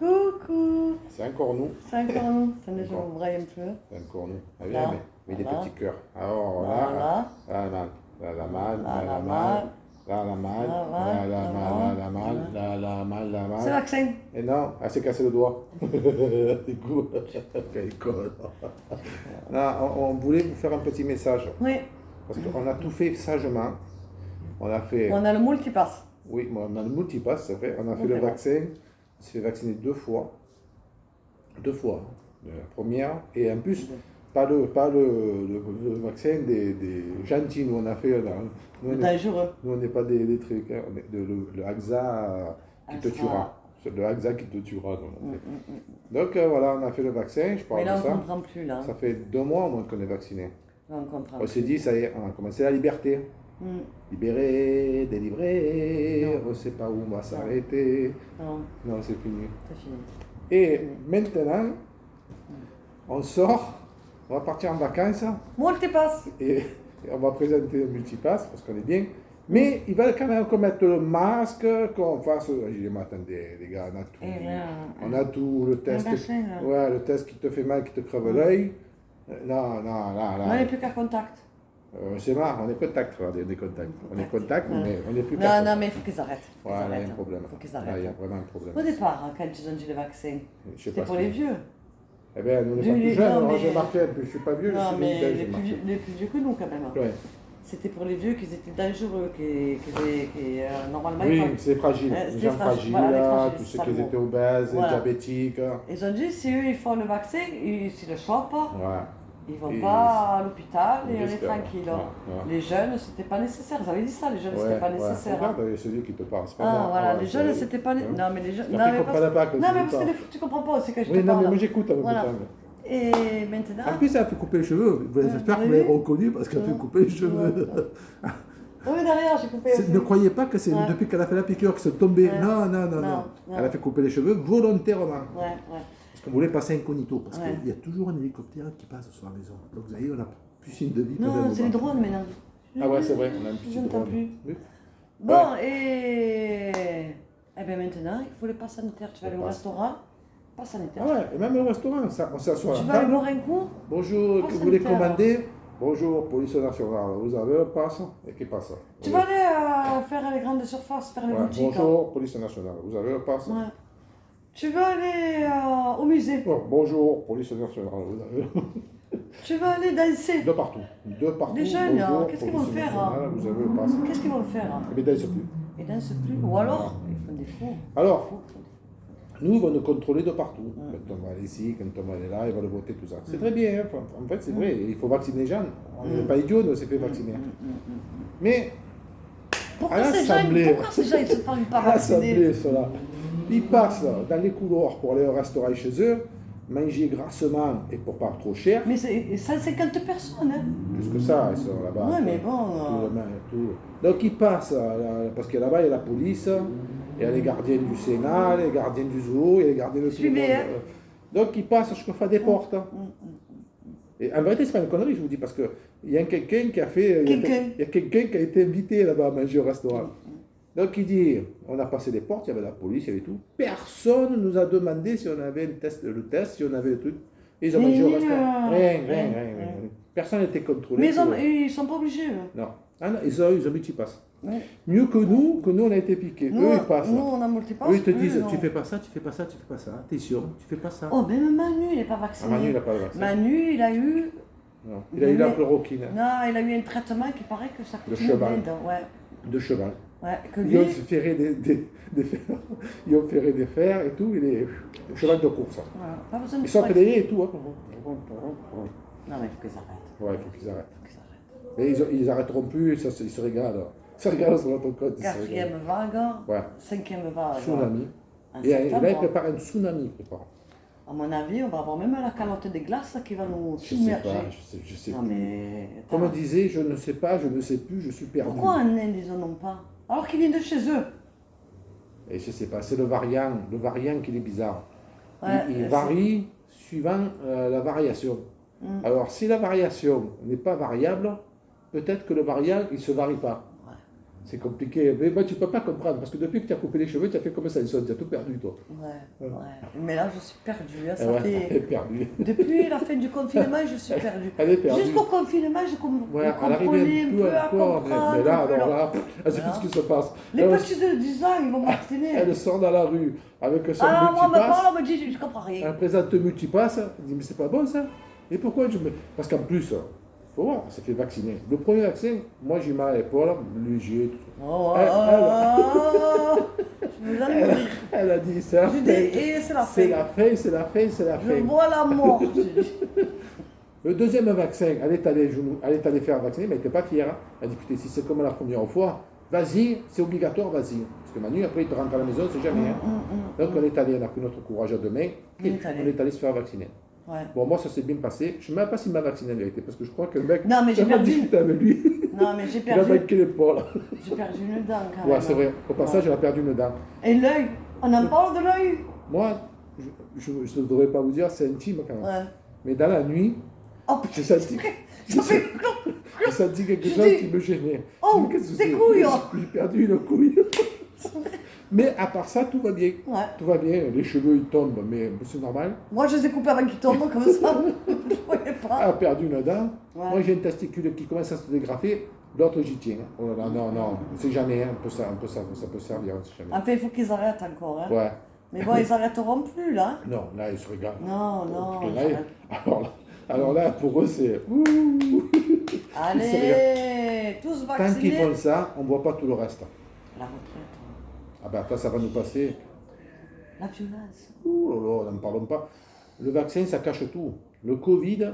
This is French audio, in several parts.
Coucou. C'est encore nous. C'est encore nous. Attendez, je Encore. vous braille un peu. C'est encore nous. Ah oui, Là. mais des Voilà. petits cœurs. Alors Voilà. là, la mal, la mal, Là, la là, mal, la mal, Là, la là, mal, là, la mal, la mal, la C'est le mal. vaccin. Et non, elle s'est cassé le doigt. T'es cool. Quelle conne. Non, on voulait vous faire un petit message. Oui. Parce qu'on a tout fait sagement. On a fait, On a le multipass. oui, on a le multipass, c'est vrai. On a fait Ok, le bon. vaccin. On s'est fait vacciner 2 fois. 2 fois. La première. Et en plus, pas le vaccin des gentils. Nous, on a fait. Nous, Dangereux. nous, on n'est pas des trucs. Hein. On est le AXA qui te AXA. tuera. C'est le AXA qui te tuera. nous, on a fait. Donc voilà, on a fait le vaccin. Je parle Mais là, de on ça. ne comprend plus, là. Ça fait 2 mois au moins qu'on est vacciné. Là, on comprend On s'est dit, ça y est, on a commencé la liberté. Libéré, délivré, Non. on ne sait pas où on va s'arrêter. Non, Non, c'est fini. c'est fini. Et maintenant, on sort, on va partir en vacances Multipass. et on va présenter le multipass parce qu'on est bien. Mais ils veulent quand même qu'on mette le masque, qu'on fasse. J'ai dit, mais attendez, les gars, on a tout. Et là, On a tout, le test. machin, là. Ouais, le test qui te fait mal, qui te crève l'œil. Non, là. on n'est plus qu'à contact. C'est marrant, on est contact, regardez, on est contact. On est contact, Ouais. mais on n'est plus Non, personne. non, mais il faut qu'ils arrêtent. Faut qu'ils Voilà, il y a arrêtent. un problème. Faut qu'ils Là, il y a arrêtent. vraiment un problème. Au départ, hein, quand ils ont dit le vaccin, Je sais c'était pas pour ce les que- vieux. Eh bien, nous, on n'est Non, pas plus jeunes, mais- j'ai marqué, je ne suis pas vieux, Non, je suis mais vintage, les j'ai marqué. plus vieux que nous, quand même. Ouais. C'était pour les vieux qu'ils étaient dangereux, normalement, Oui, ils font- c'est fragile. c'est Les gens fragile, fragiles, voilà, les là, fragiles, tous c'est ceux ça qui le mot. étaient obèses, Voilà. diabétiques. Ils ont dit, si eux, ils font le vaccin, s'ils le chopent, Ouais. ils vont Et- pas à l'hôpital et ils on est risquent, tranquille. ouais, ouais. Les jeunes, c'était pas nécessaire. Ils avaient dit ça, les jeunes, Ouais, c'était pas ouais. nécessaire. Regarde, c'est lui qui te parle, c'est pas Ah, moi. voilà, Ouais, les jeunes, c'est- c'était pas nécessaire. Hein. Non, mais les jeunes. Après, Non, ils mais comprennent pas que non, c'est mais pas. parce que des fois, tu comprends pas aussi que je te Oui, non, mais parle. moi j'écoute avec Voilà. le temps. Et maintenant. En plus, ça a fait couper les cheveux. J'espère que vous oui. l'avez reconnu parce qu'elle a fait couper les cheveux. Oui, derrière, j'ai coupé. Ne croyez pas que c'est Ouais. depuis qu'elle a fait la piqûre que c'est tombé. Ouais. Non. Non. Elle a fait couper les cheveux volontairement. Ouais. Parce qu'on voulait passer incognito. Parce Ouais. qu'il y a toujours un hélicoptère qui passe sur la maison. Donc vous voyez, on a plus signe de vie. Non, c'est les drones maintenant. Ah ouais, c'est vrai, on a un Je petit n'entends drone. plus. Oui. Bon, et. Eh bien maintenant, il faut le pass sanitaire. Tu vas aller au pass. restaurant, pass sanitaire. Ah ouais, et même au restaurant, on s'assoit à Tu la vas aller table. boire un coup. Bonjour, Pass que vous voulez sanitaire. commander? Bonjour, police nationale, vous avez un pass? Et qui passe? Tu Oui. vas aller faire les grandes surfaces, faire les Ouais, boutiques. bonjour, police nationale, vous avez un pass? Ouais. Tu vas aller au musée. Oh, bonjour, police nationale, vous avez Tu vas aller danser. de partout. De partout. Les jeunes, bonjour, qu'est-ce qu'ils police vont faire, nationale, Vous avez un pass. Qu'est-ce qu'ils vont faire? Mais dansent plus. Ils dansent plus. Ou alors, ils font des fous. Alors, Fous. nous, ils vont nous contrôler de partout. Quand on va aller ici, quand on va aller là, ils vont le voter, tout ça. C'est très bien, hein. En fait, c'est vrai. Il faut vacciner les gens. On n'est pas idiots, nous, on s'est fait vacciner. Mais, Pourquoi à ces gens, l'Assemblée, pourquoi ces gens ils se font pas à vacciner? l'Assemblée, cela, ils passent dans les couloirs pour aller au restaurant chez eux, manger grassement et pour pas trop cher. Mais c'est 150 personnes, hein? Plus que ça, ils sont là-bas. Ouais, mais bon. Tout le monde, tout. Donc ils passent, parce que là-bas il y a la police, il y a les gardiens du Sénat, les gardiens du zoo, il y a les gardiens de tout le Suivez, monde. hein. Donc ils passent jusqu'à des portes. Et en vérité, c'est pas une connerie, je vous dis, parce qu'il y a quelqu'un qui a fait. Il y a quelqu'un qui a été invité là-bas à manger au restaurant. Donc il dit, on a passé des portes, il y avait la police, il y avait tout. Personne ne nous a demandé si on avait le test, si on avait le truc. Et ils ont mangé au restaurant. Rien. Personne n'était contrôlé. Mais ils sont pas obligés, eux. Non. Ah non, ils ont multipass. Ouais. Mieux que nous, on a été piqués. Nous, Eux, ils passent. nous, on a multipass. Eux, ils te eux, disent, non. tu fais pas ça, tu fais pas ça, tu fais pas ça. T'es sûr, tu fais pas ça. Oh, même Manu, il n'est pas Ah, vacciné. Manu, il n'a pas le vaccin. Manu, il a eu. Non. Il a eu la chloroquine Non, il a eu un traitement qui paraît que ça coûte De cheval. une blinde, ouais. de cheval. Ouais, que Ils ont lui. ferré des fers. Ils ont ferré des fers et tout. Il est cheval de course. Voilà, pas besoin de Ils sont faire- fédérés et tout. Hein. Non, mais il faut qu'ils arrêtent. Ouais, il faut qu'ils arrêtent. Il faut qu'ils arrêtent. Mais ils arrêteront plus, ils se régalent. Ils se régalent sur notre compte. ils se régalent. Quatrième vague, Ouais. cinquième vague. Tsunami. En Et là, ils septembre, préparent un tsunami. ils préparent. à mon avis, on va avoir même la calotte des glaces qui va nous Je sais submerger. pas, je sais Non, plus. mais. Comme on attends. disait, je ne sais pas, je ne sais plus, je suis perdu. Pourquoi en Inde ils en ont pas? Alors qu'ils viennent de chez eux. Et je sais pas, c'est le variant qui est bizarre. Ouais, Il c'est- varie suivant la variation. Alors si la variation n'est pas variable, peut-être que le variant, il ne se varie pas. Ouais. C'est compliqué. Mais moi, tu ne peux pas comprendre. Parce que depuis que tu as coupé les cheveux, tu as fait comme ça, tu as tout perdu, toi. Ouais. Mais là, je suis perdue. Hein, Ça fait... Elle est perdue. Depuis la fin du confinement, je suis perdue. Elle est perdue. Jusqu'au confinement, je comprenais un peu à comprendre. Mais là, alors là, elle sait plus ce qui se passe. Les petits de 10 ans, ils vont vacciner. Elle sort dans la rue avec son multipass. Moi, on me dit, je comprends rien. Elle présente multipass. Elle dit, mais c'est pas bon ça. Et pourquoi Parce qu'en plus, faut voir, ça fait vacciner. Le premier vaccin, moi j'ai mal à l'épaule, lui j'ai tout. Elle a dit, c'est la fin. C'est la fin, c'est la fin, c'est la fin. Je vois la mort. Le deuxième vaccin, elle est allée faire vacciner, mais elle n'était pas fière. Hein. Elle a dit, écoutez, si c'est comme la première fois, vas-y, c'est obligatoire, vas-y. Parce que Manu, après, il te rentre à la maison, c'est jamais. Hein. Donc on est allé, on a pris notre courage à deux mains, et on est allé se faire vacciner. Ouais. Bon, moi, ça s'est bien passé. Je ne sais même pas s'il m'a vacciné en vérité, parce que je crois que le mec. Non, mais j'ai perdu. Discuté avec lui. Non, mais j'ai perdu. Il a manqué l'épaule. J'ai perdu une dent quand même. Ouais, c'est vrai. Au passage, elle a perdu une dent. Et l'œil, on en parle de l'œil. Moi, je ne devrais pas vous dire, c'est intime quand même. Ouais. Mais dans la nuit, j'ai senti quelque chose qui me gênait. Oh, des couilles. J'ai perdu une couille. Mais à part ça, tout va bien. Ouais. Tout va bien. Les cheveux, ils tombent, mais c'est normal. Moi, je les ai coupés avant qu'ils tombent, comme ça. Je ne voyais pas. Elle a perdu une dent. Ouais. Moi, j'ai un testicule qui commence à se dégrafer. L'autre, j'y tiens. Oh là là, non. C'est jamais. Ça peut servir. Jamais. Enfin, il faut qu'ils arrêtent encore. Hein. Ouais. Mais bon, ils n'arrêteront plus, là. Non, là, ils se regardent. Non. Alors là, pour eux, c'est... Allez, tous vaccinés. Tant qu'ils font ça, on ne voit pas tout le reste. La retraite. Ah ben attends, ça va nous passer. La violence. Ouh là là, n'en parlons pas. Le vaccin, ça cache tout. Le Covid,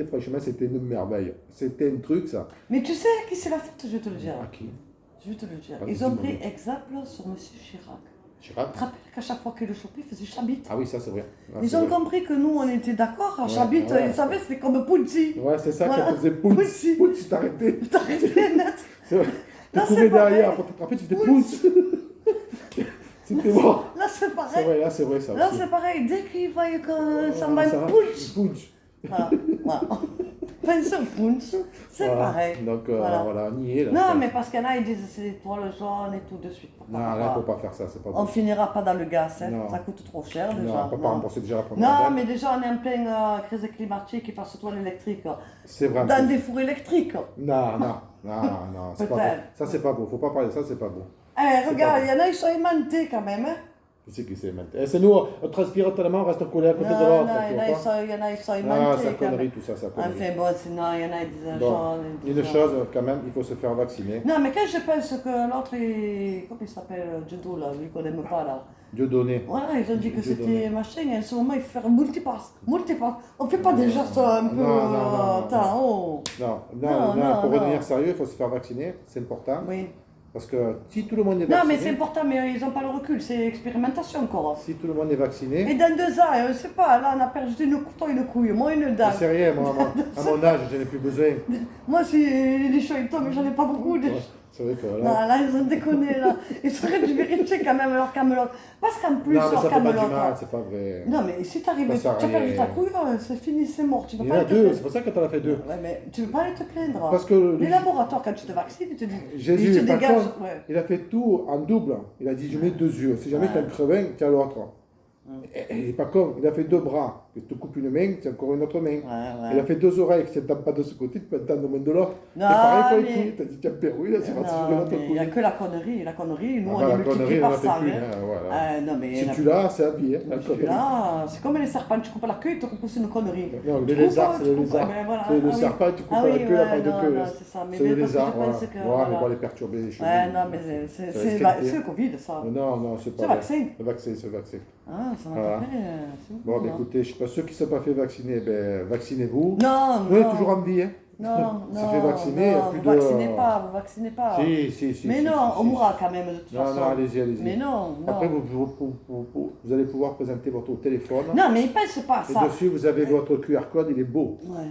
franchement, c'était une merveille. C'était un truc, ça. Mais tu sais à qui c'est la faute, je vais te le dire. À qui? Je vais te le dire. Vas-y, Ils ont dis-moi. pris exemple sur M. Chirac. Chirac? Tu te rappelles qu'à chaque fois qu'il le chopait, il faisait Chabit. Ah oui, ça c'est vrai. Ah, Ils c'est ont vrai. compris que nous, on était d'accord. À Ouais, Chabit, ouais. ils savaient c'était comme Poutsi. Ouais, c'est ça, Voilà. quand on faisait pouce, pouce, t'arrêtais. T'arrêtais net. C'est vrai. Tu Là, couvais c'est derrière, pareil. après tu faisais pouce. C'était bon. Là, c'est C'est pareil. vrai, là c'est vrai ça Là, aussi. c'est pareil. Dès qu'ils voyaient que ça Ah, m'a ça va. Poutsi. Pouce. Voilà. Vincent Poutsi, c'est Voilà. pareil. Donc Voilà. voilà, on y est là. Non, mais parce qu'il y en a, ils disent c'est l'étoile jaune et tout de suite. Non, là, faut pas faire ça, c'est pas On bon. finira pas dans le gaz, hein. Non. Ça coûte trop cher déjà. Non, on peut pas rembourser déjà la première Non, dette. mais déjà on est en pleine crise climatique, il passe toile électrique. C'est vrai. Dans des fours électriques. Non, c'est pas bon. Peut-être. Ça, c'est pas beau. Faut pas parler de ça, c'est pas beau. Eh, regarde, il y en a, ils sont aimantés quand même. Hein. Qui c'est qui c'est aimanté? C'est nous, on transpire tellement, on reste collé à côté de Non, l'autre. non, tu il y en vois a, pas? il y en a, ils sont Ah, aimantés c'est quand connerie même. tout ça, c'est connerie. Enfin bon, sinon, il y en a, ils disent Bon, jaune. une chose, quand même, il faut se faire vacciner. Non, mais quand je pense que l'autre, comment il s'appelle, Judo, là, lui qu'on n'aime pas, là. Dieu donné. Voilà, ils ont dit que Dieu c'était donné. machin, et en ce moment, il faut faire multipass. On fait pas déjà ça un peu. Non. Attends, oh. Non, pour non. redevenir sérieux, il faut se faire vacciner, c'est important. Oui. Parce que si tout le monde est Non, mais vacciné, c'est important, mais ils n'ont pas le recul, c'est expérimentation encore. si tout le monde est vacciné, Et dans 2 ans, je sais pas, là, on a perdu une couteau, une couille, moi une dent. je sais rien, moi, à mon âge, je n'en ai plus besoin. Moi, si les cheveux ils tombent, j'en ai pas beaucoup. Ouais, c'est vrai que Non, là. là, ils ont déconné, là. Ils seraient dû vérifier quand même leur camelote. Parce qu'en plus, Non, mais leur ça fait pas du camelote. mal, c'est pas vrai. Non, mais si t'arrives, Ça tu sert as à perdu rien. ta couille, c'est fini, c'est mort. Tu vas Il y pas en a aller te deux, plaindre. c'est pour ça que tu en as fait deux. Ouais, mais tu veux pas aller te plaindre. Parce que Les laboratoires, quand tu te vaccines, ils te disent. Jésus, ils te par dégagent. contre, Ouais. il a fait tout en double. Il a dit, je mets 2 yeux. Si jamais Ouais. tu as un crevin, tu as l'autre. Et il n'est pas con, il a fait 2 bras. Il te coupe une main, tu as encore une autre main. Il a fait 2 oreilles, tu n'entends pas de ce côté, tu peux entendre au moins de l'autre. C'est Non, pareil pour les mais- couilles. Tu as dit, tiens, père, oui, là, c'est parti sur Non, l'autre mais il n'y a couille. que la connerie. La connerie, nous, Ah on bah, est la multiplié connerie, par on en fait 100. plus, Hein. hein, voilà. Non, mais Si tu l'as, c'est à vie. Hein, la connerie. Là, c'est comme les serpents, tu coupes la queue, ils te repoussent une connerie. Non, les Tu coupes, lézards, tu c'est le coupes, lézard. ben voilà. C'est le Ah oui. serpent, tu coupes Ah pas la oui, queue, il n'y a ouais, pas de non, queue. non, c'est ça. Mais C'est le parce que lézard, je voilà. pense que, Ouais, voilà. mais bon, les perturber les cheveux. Ouais, non, mais Ça c'est esquinté. le Covid, ça. Non, c'est C'est pas le vrai. vaccin. Le vaccin, c'est le vaccin. Ah, ça m'a Voilà. pas fait. C'est Bon, beaucoup, ben, hein. écoutez, je sais pas, ceux qui ne sont pas fait vacciner, ben, vaccinez-vous. Non, Nous, on est non. toujours en vie, hein. Non, Ça non, fait vacciner, il y a non, plus vous de- vaccinez pas. Si. Mais si, non, si, on si. mourra quand même de toute Non, façon. non, allez-y. Mais non. Après, vous allez pouvoir présenter votre téléphone. Non, mais ils pensent pas à Et ça. dessus, vous avez votre QR code, il est beau. Ouais.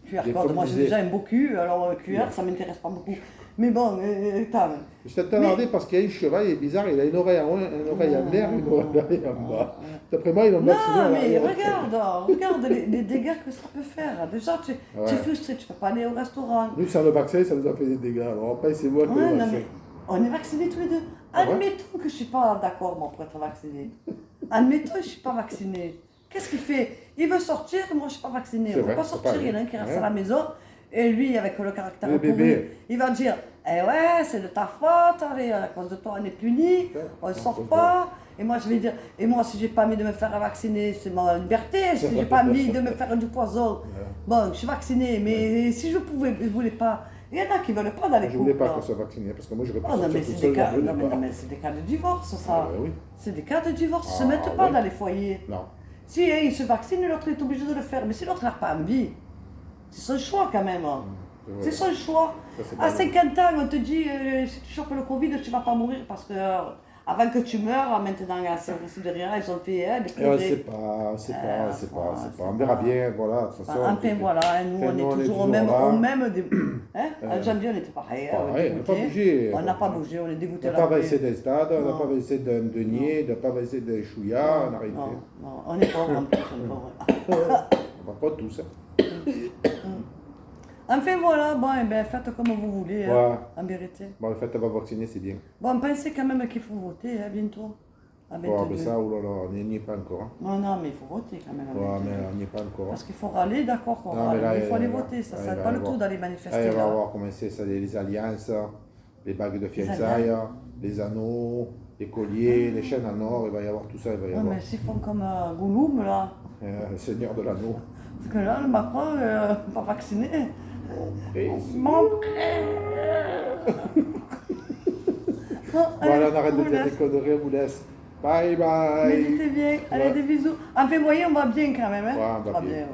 QR Des code, fois, moi je j'ai disais- déjà un beau cul, alors QR ça m'intéresse pas beaucoup. Mais bon, attends. Je t'ai regardé parce qu'il y a un cheval, il est bizarre, il a une oreille en haut, une oreille en l'air, une oreille en bas. D'après moi, ils l'ont vacciné à Non, mais l'arrière. regarde les dégâts que ça peut faire. Déjà, tu es frustré, tu peux pas aller au restaurant. Nous, sans le vaccin, ça nous a fait des dégâts. Alors après, c'est moi qui Ouais, le non, vaccin. mais On est vaccinés tous les deux. Ah ouais? Admettons que je ne suis pas d'accord, moi, pour être vacciné. Admettons que je ne suis pas vacciné. Qu'est-ce qu'il fait? Il veut sortir, moi je ne suis pas vacciné. C'est On ne peut vrai, pas c'est sortir, pareil. il y en a un qui reste Ouais. à la maison. Et lui, avec le caractère Le pourri, bébé. il va dire eh ouais, c'est de ta faute, allez, à cause de toi, on est puni, on ne sort pas. Et moi, je vais dire et moi, si j'ai pas envie de me faire vacciner, c'est ma liberté. Si j'ai pas envie de me faire du poison, bon, je suis vacciné, mais si je pouvais, je voulais pas. Il y en a qui ne veulent pas dans les Je ne voulais couples. pas qu'on soit vacciné parce que moi j'aurais pu Oh non, mais sortir tout c'est seul. des cas, je voulais non, mais, pas. non, mais c'est des cas de divorce, ça. Ah, oui. C'est des cas de divorce, ils ne se Ah, mettent pas ouais. dans les foyers. Non. Si il se vaccine, l'autre est obligé de le faire. Mais si l'autre n'a pas envie, c'est son choix quand même. C'est son choix. Ça, c'est À pas 50 ans, on te dit si tu chopes le Covid, tu ne vas pas mourir parce que avant que tu meurs, maintenant, c'est derrière, ils ont fait des Et on ne progrès. sait pas, on ne sait pas, on ne sait pas, on sait c'est pas. On verra pas- bien, voilà. De toute façon, Enfin voilà, nous Enfin, on nous, est toujours au là. même hein? En janvier, on était pareil. Pareil, on n'a pas bougé. On n'a pas bougé, on est dégoûté On n'a là. pas baissé des stades, on n'a Non. pas baissé d'un denier, on n'a pas baissé des chouillas, on n'a rien Non, fait. non, on est pauvres en plus, on est pauvres. On va pas tous. Enfin voilà, bon, eh ben, faites comme vous voulez, hein, Ouais. en vérité. Bon, le fait d'avoir vacciné, c'est bien. Bon, pensez quand même qu'il faut voter hein, bientôt. À Ouais, 22. mais ça, oh là là, on n'y est pas encore. Hein. Non, non, mais il faut voter quand même. à Ouais, 22. mais on n'y est pas encore. Parce qu'il faut râler, d'accord, qu'on Non, râle, mais là, mais il faut aller il va- voter, ça ouais, ne il va pas y le avoir- tout d'aller Ah, manifester il va là. voir comment c'est ça, les alliances, les bagues de alliances. fiançailles, les anneaux, les colliers, les chaînes en or, il va y avoir tout ça, il va y Ouais, avoir. mais s'ils font comme Gouloum là, Le seigneur de l'anneau. parce que là, le Macron, pas vacciné. Et- Mon frère. Bon, Voilà, on arrête de vous dire des laisse. conneries, on vous laisse. Bye bye. Méditez bien, allez, Ouais. des bisous. Enfin, voyez, on va bien quand même. Hein? Ouais, on va bien. bien.